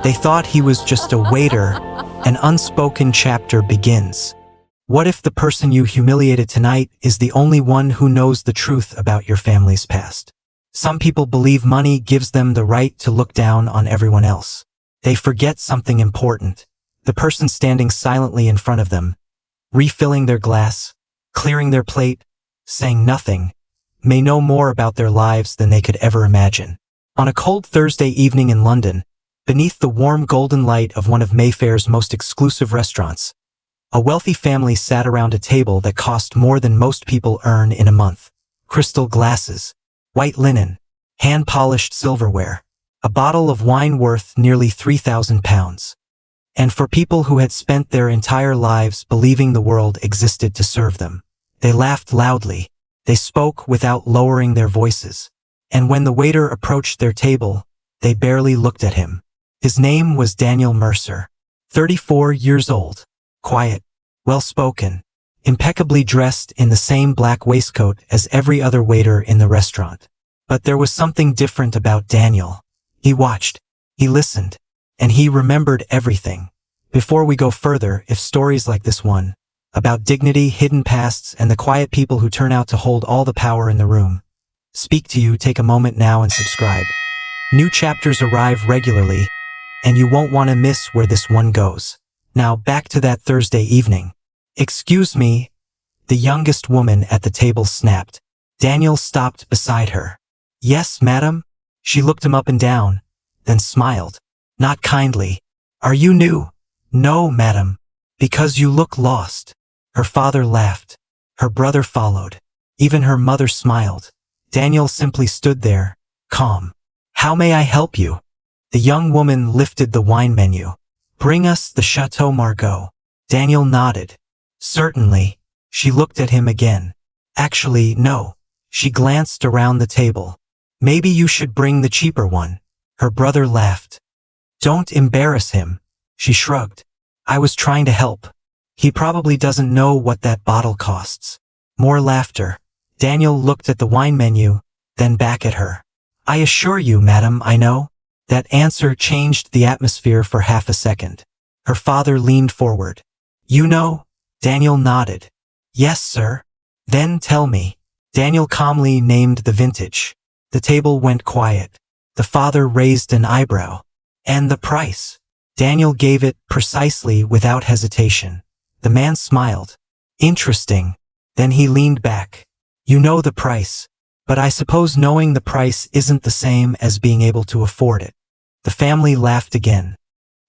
They thought he was just a waiter. An unspoken chapter begins. What if the person you humiliated tonight is the only one who knows the truth about your family's past? Some people believe money gives them the right to look down on everyone else. They forget something important. The person standing silently in front of them, refilling their glass, clearing their plate, saying nothing, may know more about their lives than they could ever imagine. On a cold Thursday evening in London, beneath the warm golden light of one of Mayfair's most exclusive restaurants, a wealthy family sat around a table that cost more than most people earn in a month. Crystal glasses, white linen, hand-polished silverware, a bottle of wine worth nearly £3,000. And for people who had spent their entire lives believing the world existed to serve them, they laughed loudly. They spoke without lowering their voices. And when the waiter approached their table, they barely looked at him. His name was Daniel Mercer, 34 years old, quiet, well-spoken, impeccably dressed in the same black waistcoat as every other waiter in the restaurant. But there was something different about Daniel. He watched, he listened, and he remembered everything. Before we go further, if stories like this one, about dignity, hidden pasts, and the quiet people who turn out to hold all the power in the room, speak to you, take a moment now and subscribe. New chapters arrive regularly, and you won't want to miss where this one goes. Now back to that Thursday evening. Excuse me, the youngest woman at the table snapped. Daniel stopped beside her. Yes, madam? She looked him up and down, then smiled. Not kindly. Are you new? No, madam. Because you look lost. Her father laughed. Her brother followed. Even her mother smiled. Daniel simply stood there, calm. How may I help you? The young woman lifted the wine menu. Bring us the Chateau Margaux. Daniel nodded. Certainly. She looked at him again. Actually, no. She glanced around the table. Maybe you should bring the cheaper one. Her brother laughed. Don't embarrass him. She shrugged. I was trying to help. He probably doesn't know what that bottle costs. More laughter. Daniel looked at the wine menu, then back at her. I assure you, madam, I know. That answer changed the atmosphere for half a second. Her father leaned forward. You know? Daniel nodded. Yes, sir. Then tell me. Daniel calmly named the vintage. The table went quiet. The father raised an eyebrow. And the price? Daniel gave it precisely without hesitation. The man smiled. Interesting. Then he leaned back. You know the price. But I suppose knowing the price isn't the same as being able to afford it. The family laughed again.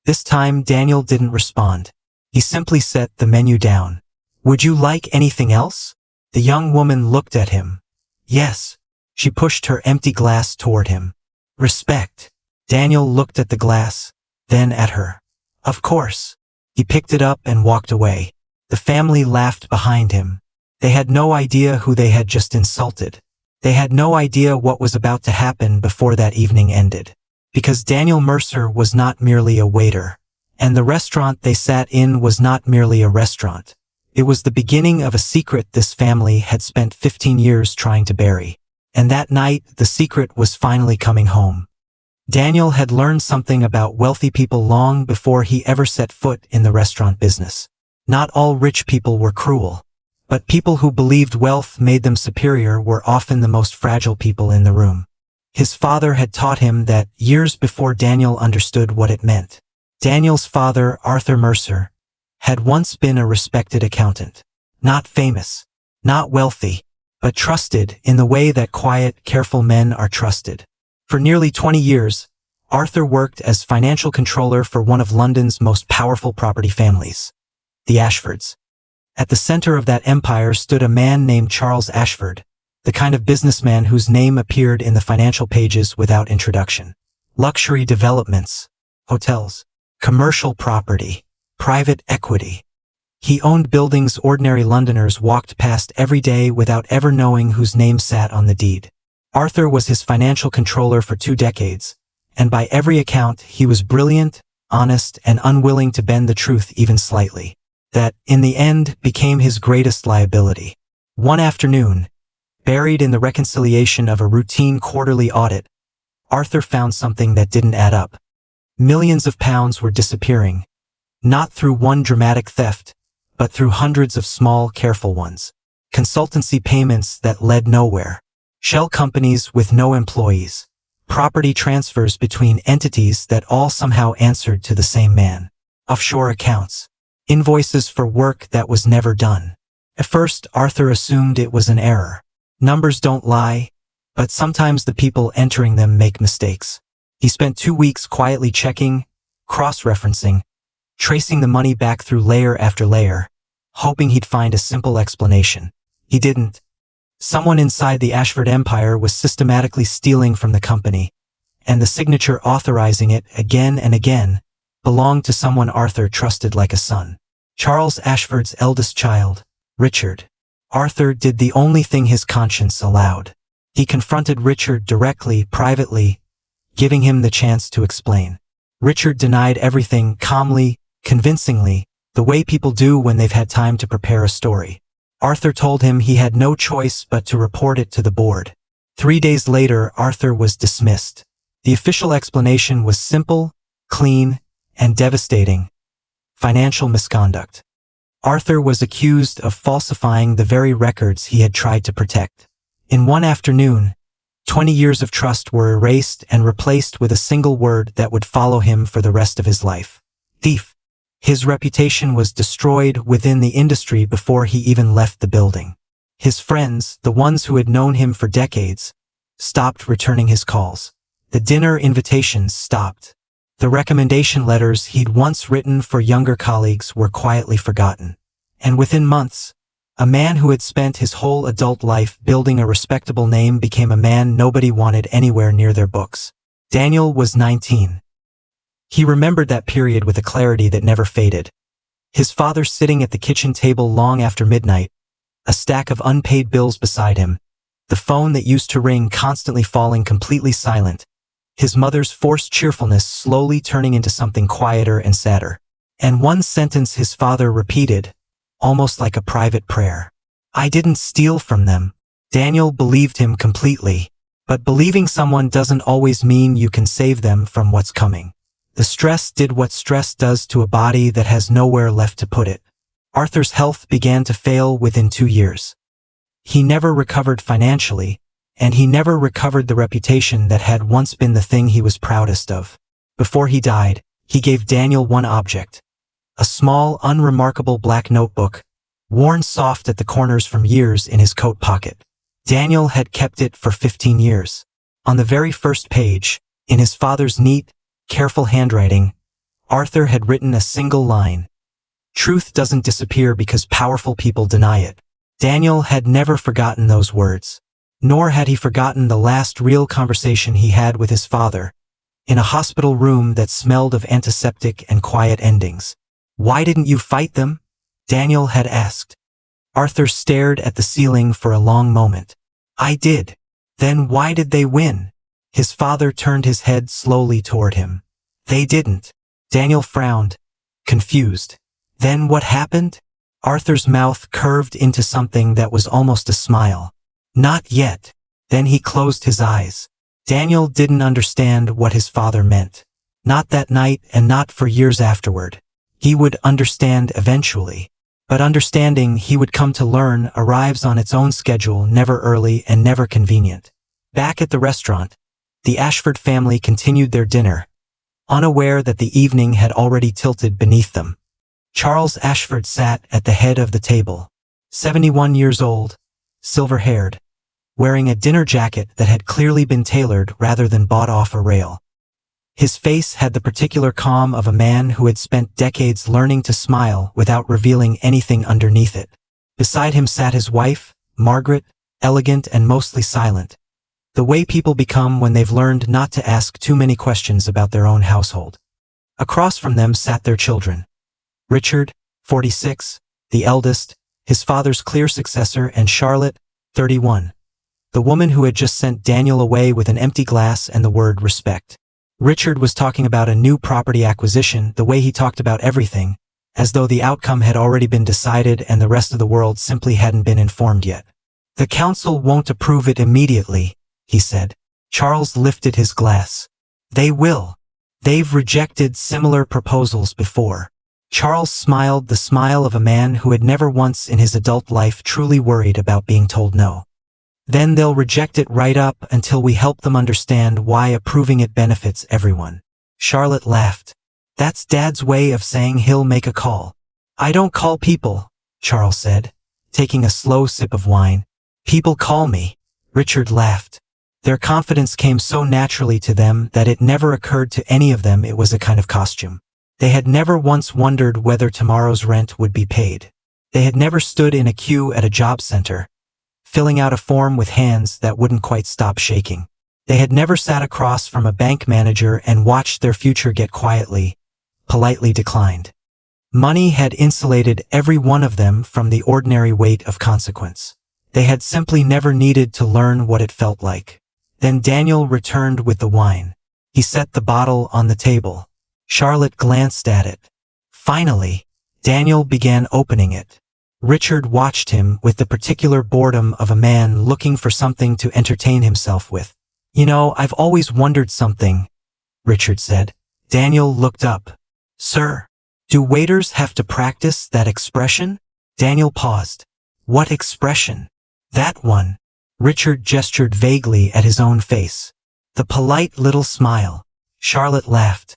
This time Daniel didn't respond. He simply set the menu down. Would you like anything else? The young woman looked at him. Yes. She pushed her empty glass toward him. Respect. Daniel looked at the glass, then at her. Of course. He picked it up and walked away. The family laughed behind him. They had no idea who they had just insulted. They had no idea what was about to happen before that evening ended. Because Daniel Mercer was not merely a waiter, and the restaurant they sat in was not merely a restaurant. It was the beginning of a secret this family had spent 15 years trying to bury. And that night, the secret was finally coming home. Daniel had learned something about wealthy people long before he ever set foot in the restaurant business. Not all rich people were cruel. But people who believed wealth made them superior were often the most fragile people in the room. His father had taught him that years before Daniel understood what it meant. Daniel's father, Arthur Mercer, had once been a respected accountant. Not famous, not wealthy, but trusted in the way that quiet, careful men are trusted. For nearly 20 years, Arthur worked as financial controller for one of London's most powerful property families, the Ashfords. At the center of that empire stood a man named Charles Ashford, the kind of businessman whose name appeared in the financial pages without introduction. Luxury developments, hotels, commercial property, private equity. He owned buildings ordinary Londoners walked past every day without ever knowing whose name sat on the deed. Arthur was his financial controller for 2 decades, and by every account he was brilliant, honest, and unwilling to bend the truth even slightly. That, in the end, became his greatest liability. One afternoon, buried in the reconciliation of a routine quarterly audit, Arthur found something that didn't add up. Millions of pounds were disappearing, not through one dramatic theft, but through hundreds of small, careful ones. Consultancy payments that led nowhere. Shell companies with no employees. Property transfers between entities that all somehow answered to the same man. Offshore accounts. Invoices for work that was never done. At first, Arthur assumed it was an error. Numbers don't lie, but sometimes the people entering them make mistakes. He spent 2 weeks quietly checking, cross-referencing, tracing the money back through layer after layer, hoping he'd find a simple explanation. He didn't. Someone inside the Ashford empire was systematically stealing from the company, and the signature authorizing it again and again belonged to someone Arthur trusted like a son. Charles Ashford's eldest child, Richard. Arthur did the only thing his conscience allowed. He confronted Richard directly, privately, giving him the chance to explain. Richard denied everything calmly, convincingly, the way people do when they've had time to prepare a story. Arthur told him he had no choice but to report it to the board. 3 days later, Arthur was dismissed. The official explanation was simple, clean, and devastating. Financial misconduct. Arthur was accused of falsifying the very records he had tried to protect. In one afternoon, 20 years of trust were erased and replaced with a single word that would follow him for the rest of his life. Thief. His reputation was destroyed within the industry before he even left the building. His friends, the ones who had known him for decades, stopped returning his calls. The dinner invitations stopped. The recommendation letters he'd once written for younger colleagues were quietly forgotten. And within months, a man who had spent his whole adult life building a respectable name became a man nobody wanted anywhere near their books. Daniel was 19. He remembered that period with a clarity that never faded. His father sitting at the kitchen table long after midnight, a stack of unpaid bills beside him, the phone that used to ring constantly falling completely silent, his mother's forced cheerfulness slowly turning into something quieter and sadder. And one sentence his father repeated, almost like a private prayer. I didn't steal from them. Daniel believed him completely. But believing someone doesn't always mean you can save them from what's coming. The stress did what stress does to a body that has nowhere left to put it. Arthur's health began to fail within 2 years. He never recovered financially, and he never recovered the reputation that had once been the thing he was proudest of. Before he died, he gave Daniel one object. A small, unremarkable black notebook, worn soft at the corners from years in his coat pocket. Daniel had kept it for 15 years. On the very first page, in his father's neat, careful handwriting, Arthur had written a single line. Truth doesn't disappear because powerful people deny it. Daniel had never forgotten those words. Nor had he forgotten the last real conversation he had with his father, in a hospital room that smelled of antiseptic and quiet endings. Why didn't you fight them? Daniel had asked. Arthur stared at the ceiling for a long moment. I did. Then why did they win? His father turned his head slowly toward him. They didn't. Daniel frowned, confused. Then what happened? Arthur's mouth curved into something that was almost a smile. Not yet. Then he closed his eyes. Daniel didn't understand what his father meant. Not that night and not for years afterward. He would understand eventually. But understanding, he would come to learn, arrives on its own schedule, never early and never convenient. Back at the restaurant, the Ashford family continued their dinner, unaware that the evening had already tilted beneath them. Charles Ashford sat at the head of the table, 71 years old, silver-haired, wearing a dinner jacket that had clearly been tailored rather than bought off a rail. His face had the particular calm of a man who had spent decades learning to smile without revealing anything underneath it. Beside him sat his wife, Margaret, elegant and mostly silent, the way people become when they've learned not to ask too many questions about their own household. Across from them sat their children. Richard, 46, the eldest, his father's clear successor, and Charlotte, 31, the woman who had just sent Daniel away with an empty glass and the word respect. Richard was talking about a new property acquisition, the way he talked about everything, as though the outcome had already been decided and the rest of the world simply hadn't been informed yet. The council won't approve it immediately, he said. Charles lifted his glass. They will. They've rejected similar proposals before. Charles smiled, the smile of a man who had never once in his adult life truly worried about being told no. Then they'll reject it right up until we help them understand why approving it benefits everyone. Charlotte laughed. That's Dad's way of saying he'll make a call. I don't call people, Charles said, taking a slow sip of wine. People call me. Richard laughed. Their confidence came so naturally to them that it never occurred to any of them it was a kind of costume. They had never once wondered whether tomorrow's rent would be paid. They had never stood in a queue at a job center, filling out a form with hands that wouldn't quite stop shaking. They had never sat across from a bank manager and watched their future get politely declined. Money had insulated every one of them from the ordinary weight of consequence. They had simply never needed to learn what it felt like. Then Daniel returned with the wine. He set the bottle on the table. Charlotte glanced at it. Finally, Daniel began opening it. Richard watched him with the particular boredom of a man looking for something to entertain himself with. You know, I've always wondered something, Richard said. Daniel looked up. Sir, do waiters have to practice that expression? Daniel paused. What expression? That one. Richard gestured vaguely at his own face. The polite little smile. Charlotte laughed.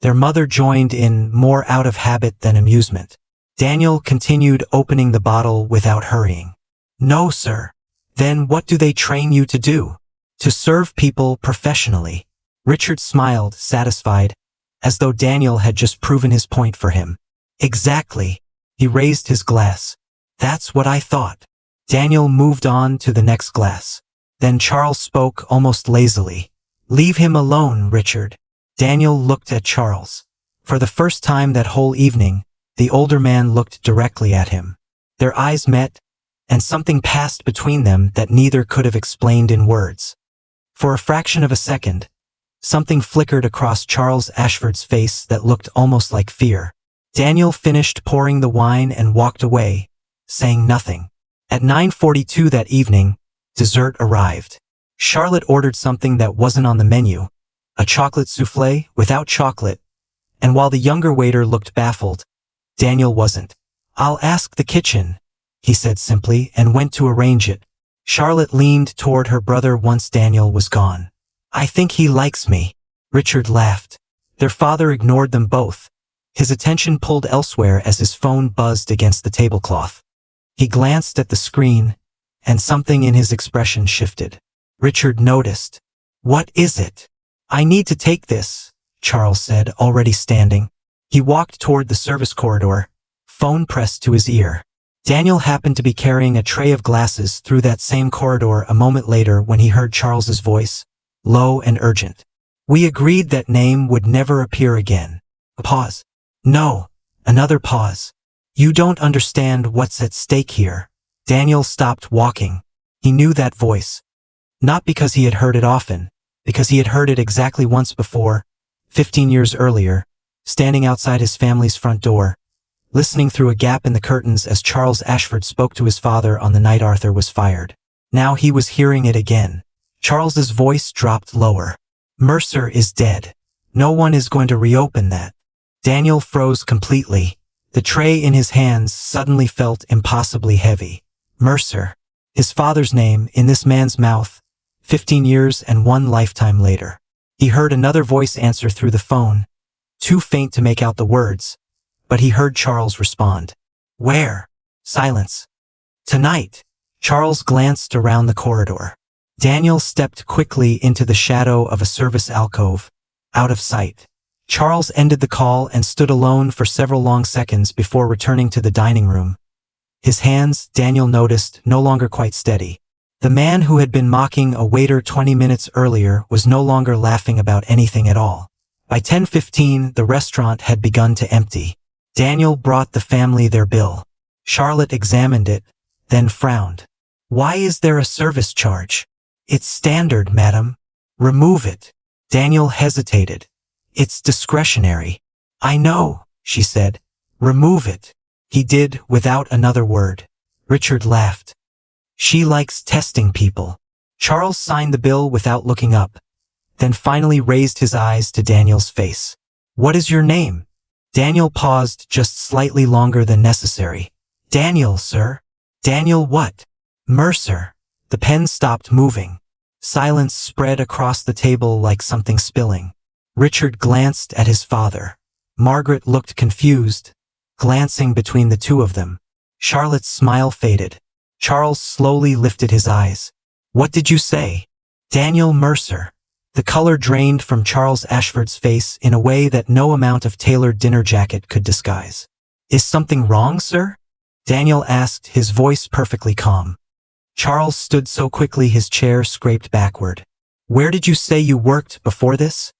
Their mother joined in, more out of habit than amusement. Daniel continued opening the bottle without hurrying. No, sir. Then what do they train you to do? To serve people professionally. Richard smiled, satisfied, as though Daniel had just proven his point for him. Exactly. He raised his glass. That's what I thought. Daniel moved on to the next glass. Then Charles spoke almost lazily. Leave him alone, Richard. Daniel looked at Charles. For the first time that whole evening, the older man looked directly at him. Their eyes met, and something passed between them that neither could have explained in words. For a fraction of a second, something flickered across Charles Ashford's face that looked almost like fear. Daniel finished pouring the wine and walked away, saying nothing. At 9:42 that evening, dessert arrived. Charlotte ordered something that wasn't on the menu, a chocolate soufflé without chocolate, and while the younger waiter looked baffled, Daniel wasn't. I'll ask the kitchen, he said simply and went to arrange it. Charlotte leaned toward her brother once Daniel was gone. I think he likes me. Richard laughed. Their father ignored them both, his attention pulled elsewhere as his phone buzzed against the tablecloth. He glanced at the screen, and something in his expression shifted. Richard noticed. What is it? I need to take this, Charles said, already standing. He walked toward the service corridor, phone pressed to his ear. Daniel happened to be carrying a tray of glasses through that same corridor a moment later when he heard Charles's voice, low and urgent. We agreed that name would never appear again. A pause. No. Another pause. You don't understand what's at stake here. Daniel stopped walking. He knew that voice. Not because he had heard it often, because he had heard it exactly once before, 15 years earlier, standing outside his family's front door, listening through a gap in the curtains as Charles Ashford spoke to his father on the night Arthur was fired. Now he was hearing it again. Charles's voice dropped lower. Mercer is dead. No one is going to reopen that. Daniel froze completely. The tray in his hands suddenly felt impossibly heavy. Mercer. His father's name in this man's mouth, 15 years and one lifetime later. He heard another voice answer through the phone, too faint to make out the words, but he heard Charles respond. Where? Silence. Tonight. Charles glanced around the corridor. Daniel stepped quickly into the shadow of a service alcove, out of sight. Charles ended the call and stood alone for several long seconds before returning to the dining room. His hands, Daniel noticed, no longer quite steady. The man who had been mocking a waiter 20 minutes earlier was no longer laughing about anything at all. By 10:15, the restaurant had begun to empty. Daniel brought the family their bill. Charlotte examined it, then frowned. Why is there a service charge? It's standard, madam. Remove it. Daniel hesitated. It's discretionary. I know, she said. Remove it. He did, without another word. Richard laughed. She likes testing people. Charles signed the bill without looking up, then finally raised his eyes to Daniel's face. What is your name? Daniel paused just slightly longer than necessary. Daniel, sir. Daniel what? Mercer. The pen stopped moving. Silence spread across the table like something spilling. Richard glanced at his father. Margaret looked confused, glancing between the two of them. Charlotte's smile faded. Charles slowly lifted his eyes. What did you say? Daniel Mercer. The color drained from Charles Ashford's face in a way that no amount of tailored dinner jacket could disguise. Is something wrong, sir? Daniel asked, his voice perfectly calm. Charles stood so quickly his chair scraped backward. Where did you say you worked before this?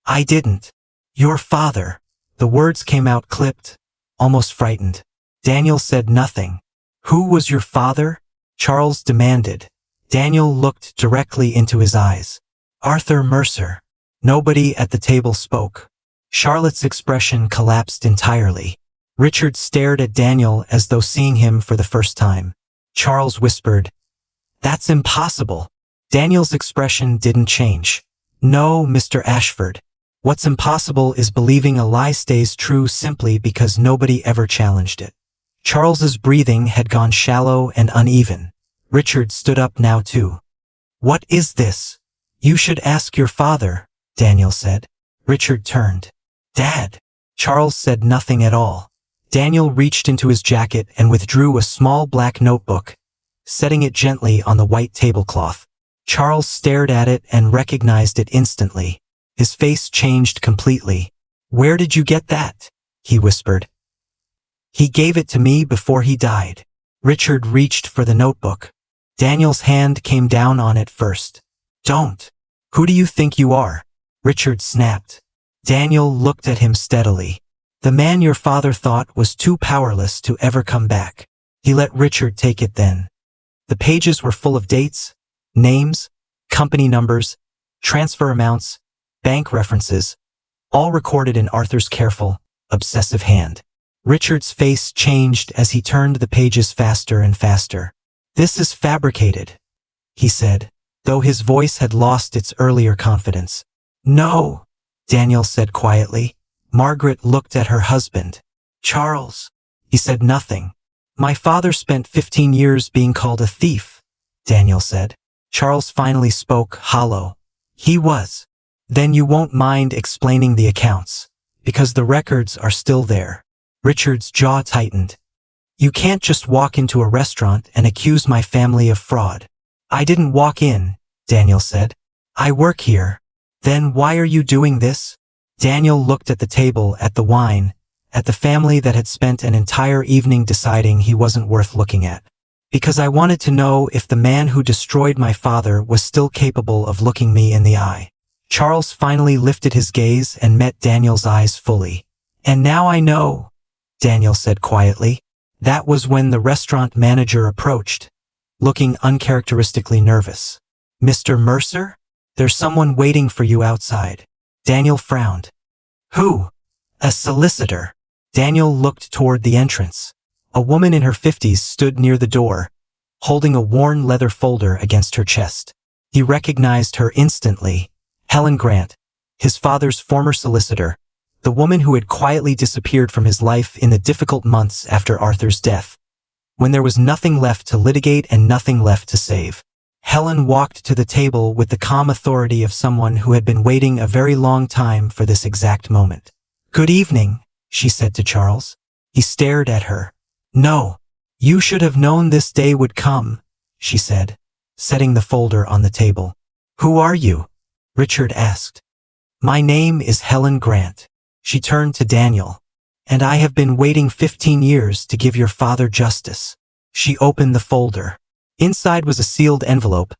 I didn't. Your father. The words came out clipped, almost frightened. Daniel said nothing. Who was your father? Charles demanded. Daniel looked directly into his eyes. Arthur Mercer. Nobody at the table spoke. Charlotte's expression collapsed entirely. Richard stared at Daniel as though seeing him for the first time. Charles whispered, That's impossible. Daniel's expression didn't change. No, Mr. Ashford. What's impossible is believing a lie stays true simply because nobody ever challenged it. Charles's breathing had gone shallow and uneven. Richard stood up now too. What is this? You should ask your father, Daniel said. Richard turned. Dad. Charles said nothing at all. Daniel reached into his jacket and withdrew a small black notebook, setting it gently on the white tablecloth. Charles stared at it and recognized it instantly. His face changed completely. Where did you get that? He whispered. He gave it to me before he died. Richard reached for the notebook. Daniel's hand came down on it first. Don't. Who do you think you are? Richard snapped. Daniel looked at him steadily. The man your father thought was too powerless to ever come back. He let Richard take it then. The pages were full of dates, names, company numbers, transfer amounts, bank references, all recorded in Arthur's careful, obsessive hand. Richard's face changed as he turned the pages faster and faster. This is fabricated, he said, though his voice had lost its earlier confidence. No, Daniel said quietly. Margaret looked at her husband. Charles. He said nothing. My father spent 15 years being called a thief, Daniel said. Charles finally spoke, hollow. He was. Then you won't mind explaining the accounts, because the records are still there. Richard's jaw tightened. You can't just walk into a restaurant and accuse my family of fraud. I didn't walk in, Daniel said. I work here. Then why are you doing this? Daniel looked at the table, at the wine, at the family that had spent an entire evening deciding he wasn't worth looking at. Because I wanted to know if the man who destroyed my father was still capable of looking me in the eye. Charles finally lifted his gaze and met Daniel's eyes fully. And now I know, Daniel said quietly. That was when the restaurant manager approached, looking uncharacteristically nervous. Mr. Mercer? There's someone waiting for you outside. Daniel frowned. Who? A solicitor. Daniel looked toward the entrance. A woman in her 50s stood near the door, holding a worn leather folder against her chest. He recognized her instantly. Helen Grant, his father's former solicitor, the woman who had quietly disappeared from his life in the difficult months after Arthur's death, when there was nothing left to litigate and nothing left to save. Helen walked to the table with the calm authority of someone who had been waiting a very long time for this exact moment. Good evening, she said to Charles. He stared at her. No, you should have known this day would come, she said, setting the folder on the table. Who are you? Richard asked. My name is Helen Grant. She turned to Daniel. And I have been waiting 15 years to give your father justice. She opened the folder. Inside was a sealed envelope,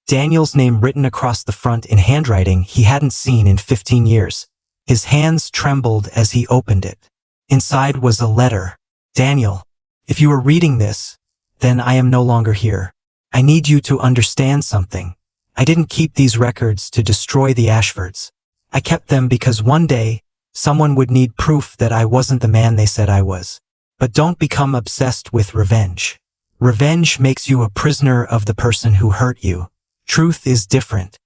Daniel's name written across the front in handwriting he hadn't seen in 15 years. His hands trembled as he opened it. Inside was a letter. Daniel, if you are reading this, then I am no longer here. I need you to understand something. I didn't keep these records to destroy the Ashfords. I kept them because one day, someone would need proof that I wasn't the man they said I was. But don't become obsessed with revenge. Revenge makes you a prisoner of the person who hurt you. Truth is different.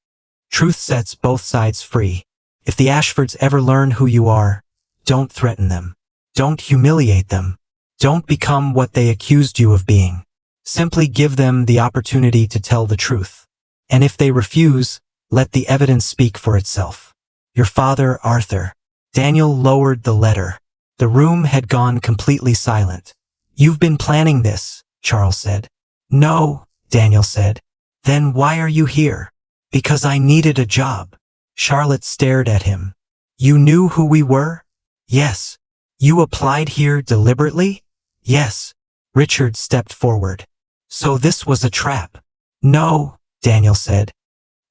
Truth sets both sides free. If the Ashfords ever learn who you are, don't threaten them. Don't humiliate them. Don't become what they accused you of being. Simply give them the opportunity to tell the truth. And if they refuse, let the evidence speak for itself. Your father, Arthur. Daniel lowered the letter. The room had gone completely silent. You've been planning this, Charles said. No, Daniel said. Then why are you here? Because I needed a job. Charlotte stared at him. You knew who we were? Yes. You applied here deliberately? Yes. Richard stepped forward. So this was a trap? No, Daniel said.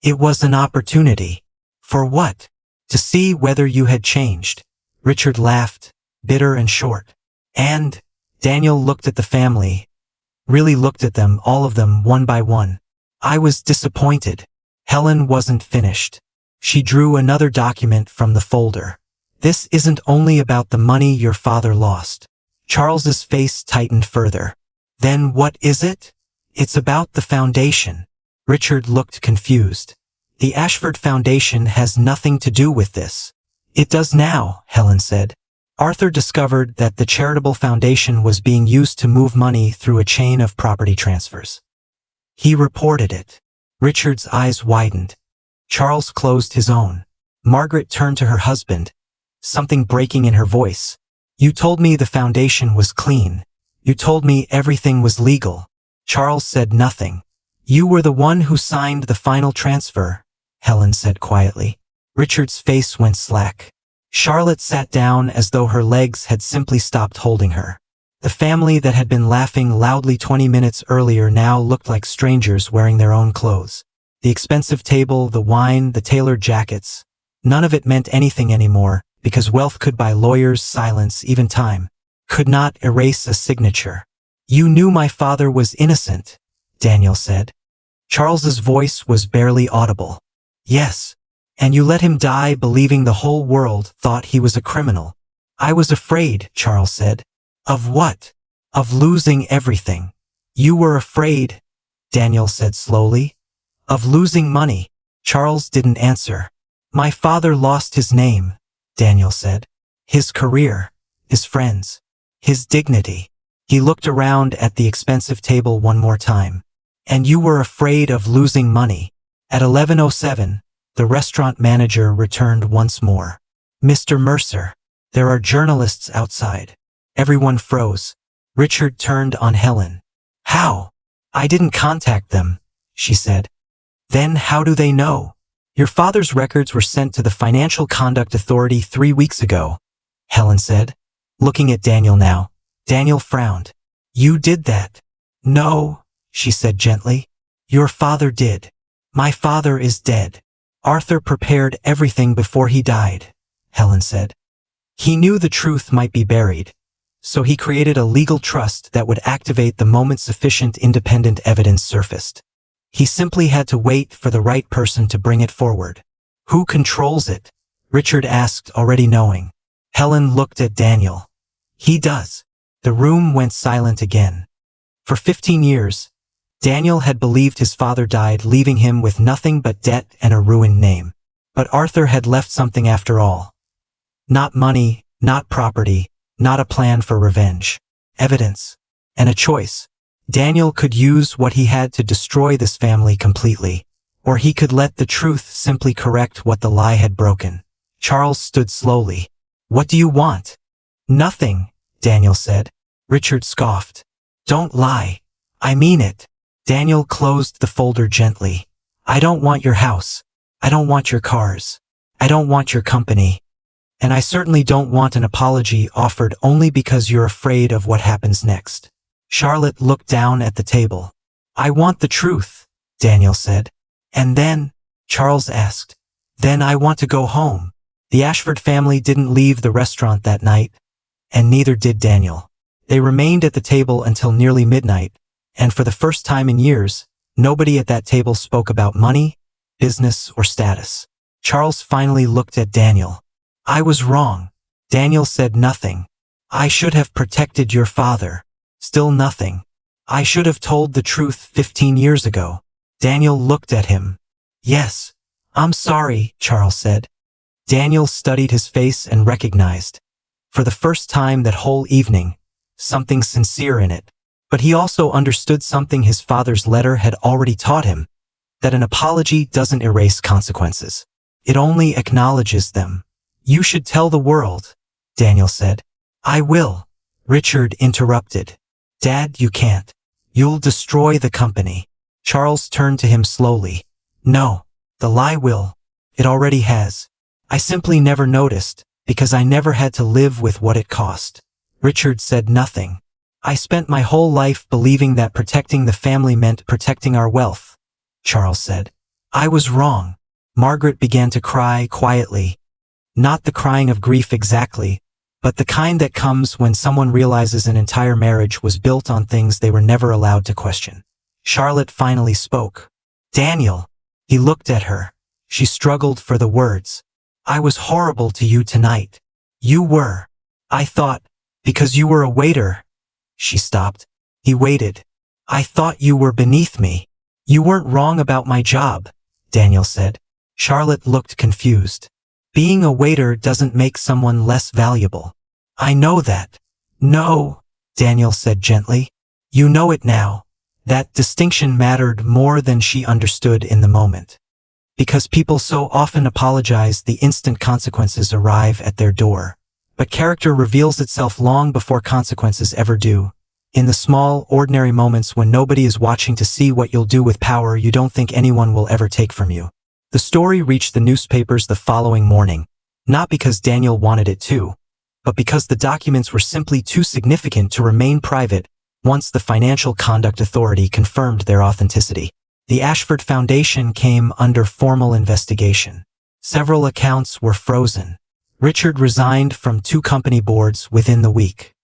It was an opportunity. For what? To see whether you had changed. Richard laughed, bitter and short. And Daniel looked at the family. Really looked at them, all of them, one by one. I was disappointed. Helen wasn't finished. She drew another document from the folder. This isn't only about the money your father lost. Charles's face tightened further. Then what is it? It's about the foundation. Richard looked confused. The Ashford Foundation has nothing to do with this. It does now, Helen said. Arthur discovered that the charitable foundation was being used to move money through a chain of property transfers. He reported it. Richard's eyes widened. Charles closed his own. Margaret turned to her husband, something breaking in her voice. You told me the foundation was clean. You told me everything was legal. Charles said nothing. You were the one who signed the final transfer, Helen said quietly. Richard's face went slack. Charlotte sat down as though her legs had simply stopped holding her. The family that had been laughing loudly 20 minutes earlier now looked like strangers wearing their own clothes. The expensive table, the wine, the tailored jackets. None of it meant anything anymore, because wealth could buy lawyers, silence, even time. Could not erase a signature. You knew my father was innocent, Daniel said. Charles's voice was barely audible. Yes. And you let him die believing the whole world thought he was a criminal. I was afraid, Charles said. Of what? Of losing everything. You were afraid, Daniel said slowly. Of losing money. Charles didn't answer. My father lost his name, Daniel said. His career, his friends, his dignity. He looked around at the expensive table one more time. And you were afraid of losing money. At 11:07, the restaurant manager returned once more. Mr. Mercer, there are journalists outside. Everyone froze. Richard turned on Helen. How? I didn't contact them, she said. Then how do they know? Your father's records were sent to the Financial Conduct Authority 3 weeks ago, Helen said, looking at Daniel now. Daniel frowned. You did that? No, she said gently. Your father did. My father is dead. Arthur prepared everything before he died, Helen said. He knew the truth might be buried, so he created a legal trust that would activate the moment sufficient independent evidence surfaced. He simply had to wait for the right person to bring it forward. Who controls it? Richard asked, already knowing. Helen looked at Daniel. He does. The room went silent again. For 15 years, Daniel had believed his father died, leaving him with nothing but debt and a ruined name. But Arthur had left something after all. Not money, not property, not a plan for revenge. Evidence. And a choice. Daniel could use what he had to destroy this family completely, or he could let the truth simply correct what the lie had broken. Charles stood slowly. What do you want? Nothing, Daniel said. Richard scoffed. Don't lie. I mean it. Daniel closed the folder gently. I don't want your house. I don't want your cars. I don't want your company. And I certainly don't want an apology offered only because you're afraid of what happens next. Charlotte looked down at the table. I want the truth, Daniel said. And then, Charles asked. Then I want to go home. The Ashford family didn't leave the restaurant that night, and neither did Daniel. They remained at the table until nearly midnight, and for the first time in years, nobody at that table spoke about money, business, or status. Charles finally looked at Daniel. I was wrong. Daniel said nothing. I should have protected your father. Still nothing. I should have told the truth 15 years ago. Daniel looked at him. Yes. I'm sorry, Charles said. Daniel studied his face and recognized, for the first time that whole evening, something sincere in it. But he also understood something his father's letter had already taught him, that an apology doesn't erase consequences. It only acknowledges them. You should tell the world, Daniel said. I will, Richard interrupted. Dad, you can't. You'll destroy the company. Charles turned to him slowly. No, the lie will. It already has. I simply never noticed, because I never had to live with what it cost. Richard said nothing. I spent my whole life believing that protecting the family meant protecting our wealth, Charles said. I was wrong. Margaret began to cry quietly. Not the crying of grief exactly, but the kind that comes when someone realizes an entire marriage was built on things they were never allowed to question. Charlotte finally spoke. Daniel. He looked at her. She struggled for the words. I was horrible to you tonight. You were. I thought, because you were a waiter. She stopped. He waited. I thought you were beneath me. You weren't wrong about my job, Daniel said. Charlotte looked confused. Being a waiter doesn't make someone less valuable. I know that. No, Daniel said gently. You know it now. That distinction mattered more than she understood in the moment. Because people so often apologize, the instant consequences arrive at their door. But character reveals itself long before consequences ever do. In the small, ordinary moments when nobody is watching to see what you'll do with power you don't think anyone will ever take from you. The story reached the newspapers the following morning, not because Daniel wanted it to, but because the documents were simply too significant to remain private once the Financial Conduct Authority confirmed their authenticity. The Ashford Foundation came under formal investigation. Several accounts were frozen. Richard resigned from 2 company boards within the week.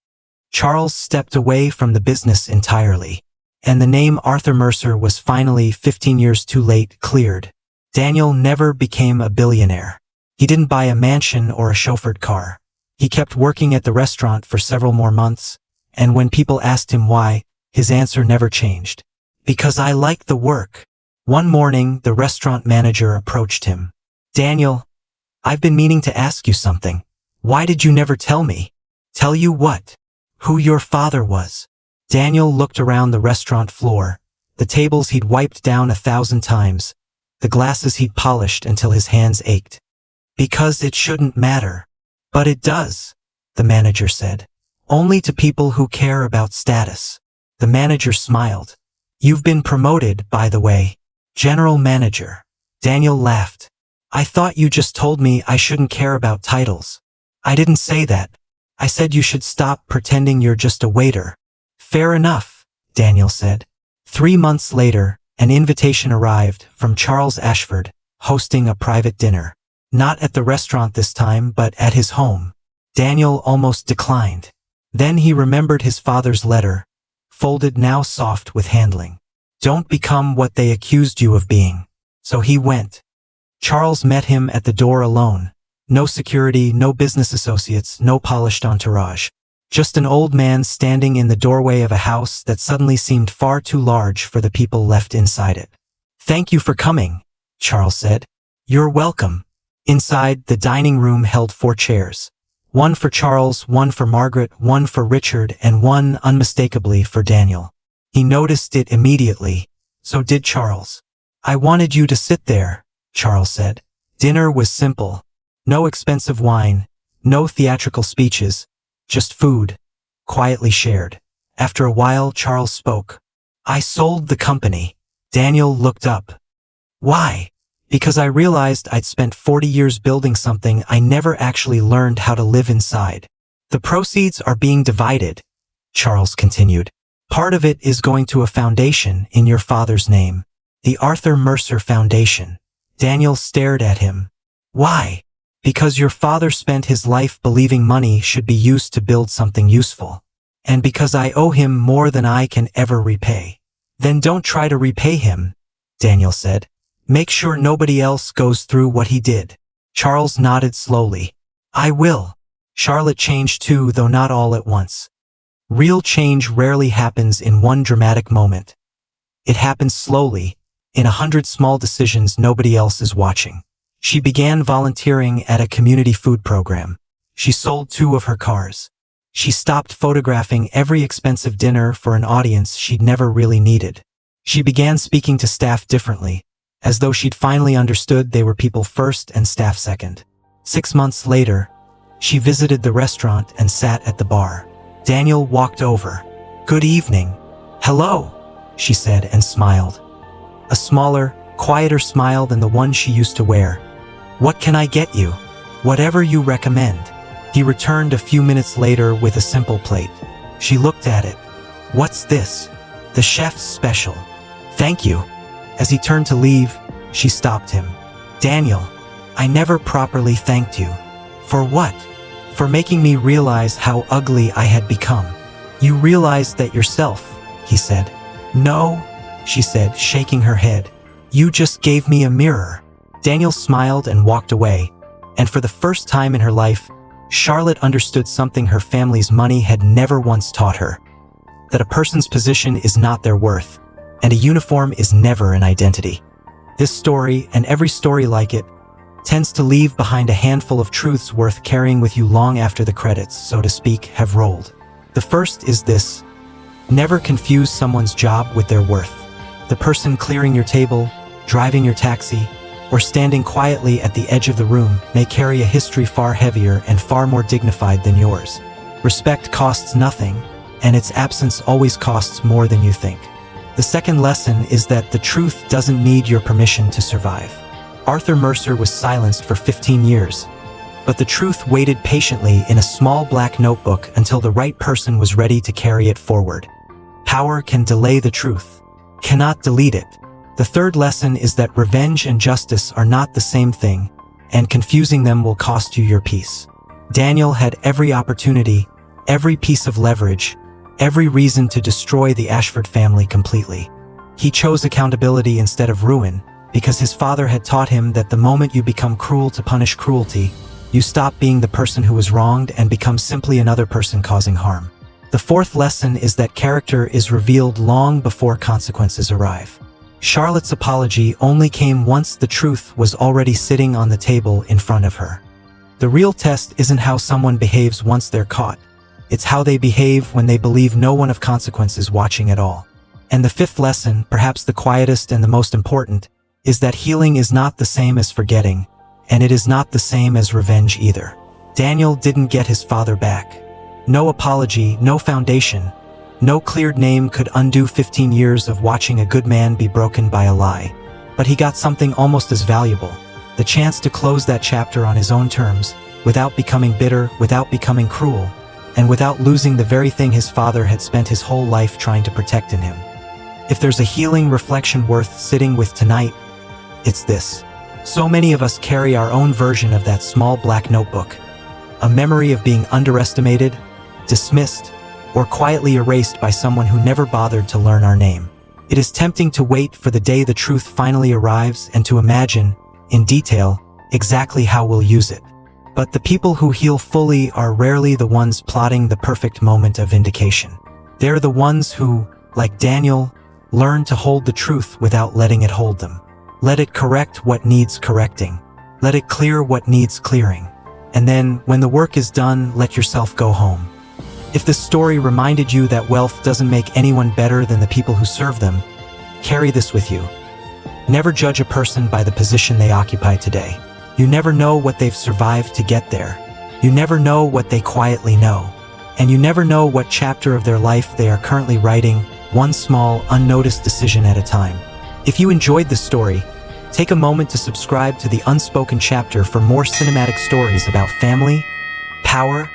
Charles stepped away from the business entirely. And the name Arthur Mercer was finally, 15 years too late, cleared. Daniel never became a billionaire. He didn't buy a mansion or a chauffeured car. He kept working at the restaurant for several more months, and when people asked him why, his answer never changed. Because I like the work. One morning, the restaurant manager approached him. Daniel, I've been meaning to ask you something. Why did you never tell me? Tell you what? Who your father was. Daniel looked around the restaurant floor, the tables he'd wiped down 1,000 times, the glasses he'd polished until his hands ached. Because it shouldn't matter. But it does, the manager said. Only to people who care about status. The manager smiled. You've been promoted, by the way. General manager. Daniel laughed. I thought you just told me I shouldn't care about titles. I didn't say that. I said you should stop pretending you're just a waiter. Fair enough, Daniel said. 3 months later, an invitation arrived from Charles Ashford, hosting a private dinner. Not at the restaurant this time, but at his home. Daniel almost declined. Then he remembered his father's letter, folded now soft with handling. Don't become what they accused you of being. So he went. Charles met him at the door alone. No security, no business associates, no polished entourage. Just an old man standing in the doorway of a house that suddenly seemed far too large for the people left inside it. Thank you for coming, Charles said. You're welcome. Inside, the dining room held 4 chairs. One for Charles, one for Margaret, one for Richard, and one, unmistakably, for Daniel. He noticed it immediately. So did Charles. I wanted you to sit there, Charles said. Dinner was simple. No expensive wine, no theatrical speeches, just food, quietly shared. After a while, Charles spoke. I sold the company. Daniel looked up. Why? Because I realized I'd spent 40 years building something I never actually learned how to live inside. The proceeds are being divided, Charles continued. Part of it is going to a foundation in your father's name, the Arthur Mercer Foundation. Daniel stared at him. Why? Because your father spent his life believing money should be used to build something useful. And because I owe him more than I can ever repay. Then don't try to repay him, Daniel said. Make sure nobody else goes through what he did. Charles nodded slowly. I will. Charlotte changed too, though not all at once. Real change rarely happens in one dramatic moment. It happens slowly, in 100 small decisions nobody else is watching. She began volunteering at a community food program. She sold 2 of her cars. She stopped photographing every expensive dinner for an audience she'd never really needed. She began speaking to staff differently, as though she'd finally understood they were people first and staff second. 6 months later, she visited the restaurant and sat at the bar. Daniel walked over. "Good evening." "Hello," she said and smiled. A smaller, quieter smile than the one she used to wear. "What can I get you?" "Whatever you recommend." He returned a few minutes later with a simple plate. She looked at it. "What's this?" "The chef's special." "Thank you." As he turned to leave, she stopped him. "Daniel, I never properly thanked you." "For what?" "For making me realize how ugly I had become." "You realized that yourself," he said. "No," she said, shaking her head. "You just gave me a mirror." Daniel smiled and walked away, and for the first time in her life, Charlotte understood something her family's money had never once taught her: that a person's position is not their worth, and a uniform is never an identity. This story, and every story like it, tends to leave behind a handful of truths worth carrying with you long after the credits, so to speak, have rolled. The first is this: never confuse someone's job with their worth. The person clearing your table, driving your taxi, or standing quietly at the edge of the room may carry a history far heavier and far more dignified than yours. Respect costs nothing, and its absence always costs more than you think. The second lesson is that the truth doesn't need your permission to survive. Arthur Mercer was silenced for 15 years, but the truth waited patiently in a small black notebook until the right person was ready to carry it forward. Power can delay the truth, cannot delete it. The third lesson is that revenge and justice are not the same thing, and confusing them will cost you your peace. Daniel had every opportunity, every piece of leverage, every reason to destroy the Ashford family completely. He chose accountability instead of ruin, because his father had taught him that the moment you become cruel to punish cruelty, you stop being the person who was wronged and become simply another person causing harm. The fourth lesson is that character is revealed long before consequences arrive. Charlotte's apology only came once the truth was already sitting on the table in front of her. The real test isn't how someone behaves once they're caught. It's how they behave when they believe no one of consequence is watching at all. And the fifth lesson, perhaps the quietest and the most important, is that healing is not the same as forgetting, and it is not the same as revenge either. Daniel didn't get his father back. No apology, no foundation, no cleared name could undo 15 years of watching a good man be broken by a lie. But he got something almost as valuable: the chance to close that chapter on his own terms, without becoming bitter, without becoming cruel, and without losing the very thing his father had spent his whole life trying to protect in him. If there's a healing reflection worth sitting with tonight, it's this. So many of us carry our own version of that small black notebook, a memory of being underestimated, dismissed, or quietly erased by someone who never bothered to learn our name. It is tempting to wait for the day the truth finally arrives and to imagine, in detail, exactly how we'll use it. But the people who heal fully are rarely the ones plotting the perfect moment of vindication. They're the ones who, like Daniel, learn to hold the truth without letting it hold them. Let it correct what needs correcting. Let it clear what needs clearing. And then, when the work is done, let yourself go home. If this story reminded you that wealth doesn't make anyone better than the people who serve them, carry this with you. Never judge a person by the position they occupy today. You never know what they've survived to get there. You never know what they quietly know. And you never know what chapter of their life they are currently writing, one small, unnoticed decision at a time. If you enjoyed this story, take a moment to subscribe to the Unspoken chapter for more cinematic stories about family, power,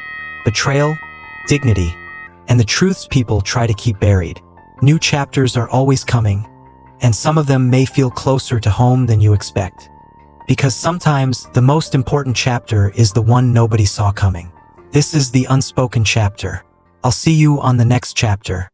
betrayal, dignity, and the truths people try to keep buried. New chapters are always coming, and some of them may feel closer to home than you expect. Because sometimes the most important chapter is the one nobody saw coming. This is the Unspoken chapter. I'll see you on the next chapter.